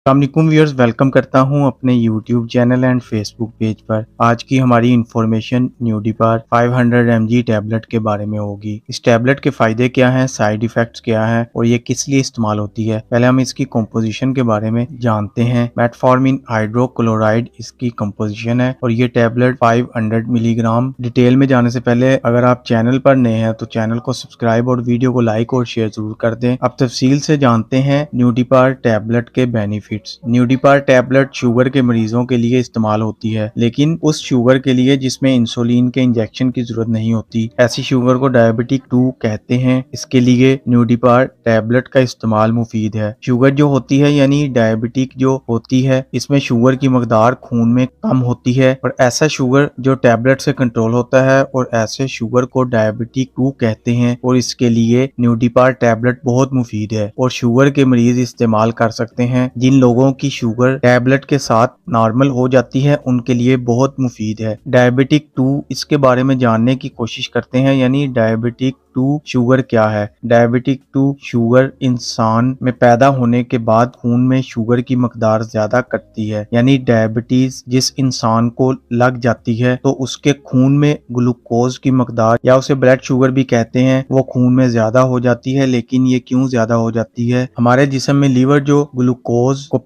अस्सलामुअलैकुम viewers, welcome करता हूं अपने YouTube channel and Facebook page पर। आज की हमारी इंफॉर्मेशन न्यूडिपार 500 mg टैबलेट के बारे में होगी। इस टैबलेट के फायदे क्या हैं, साइड इफेक्ट्स क्या हैं और ये किस लिए इस्तेमाल होती है। पहले हम इसकी कंपोजिशन के बारे में जानते हैं। मेटफॉर्मिन हाइड्रोक्लोराइड इसकी कंपोजिशन है और ये टैबलेट 500 मिलीग्राम। डिटेल में जाने से पहले अगर आप चैनल पर नए हैं तो चैनल को सब्सक्राइब और वीडियो को लाइक और शेयर जरूर कर दें। अब तफसील से जानते हैं न्यूडिपार टैबलेट के बेनिफिट। न्यूडिपार टैबलेट शुगर के मरीजों के लिए इस्तेमाल होती है, लेकिन उस शुगर के लिए जिसमें इंसुलिन के इंजेक्शन की जरूरत नहीं होती। ऐसी शुगर को डायबिटिक 2 कहते हैं। इसके लिए न्यूडिपार टैबलेट का इस्तेमाल मुफीद है। शुगर जो होती है यानी डायबिटिक जो होती है, इसमें शुगर की मकदार खून में कम होती है और ऐसा शुगर जो टैबलेट से कंट्रोल होता है और ऐसे शुगर को डायबिटिक 2 कहते हैं और इसके लिए न्यूडिपार टैबलेट बहुत मुफीद है और शुगर के मरीज इस्तेमाल कर सकते हैं। जिन लोगों की शुगर टैबलेट के साथ नॉर्मल हो जाती है उनके लिए बहुत मुफीद है। डायबिटिक 2 इसके बारे में जानने की कोशिश करते हैं, यानी डायबिटिक 2 शुगर क्या है। डायबिटिक 2 शुगर इंसान में पैदा होने के बाद खून में शुगर की मकदार ज्यादा करती है, यानी डायबिटीज जिस इंसान को लग जाती है तो उसके खून में ग्लूकोज की मकदार या उसे ब्लड शुगर भी कहते हैं, वो खून में ज्यादा हो जाती है। लेकिन ये क्यों ज्यादा हो जाती है? हमारे जिस्म में लीवर जो ग्लूकोज को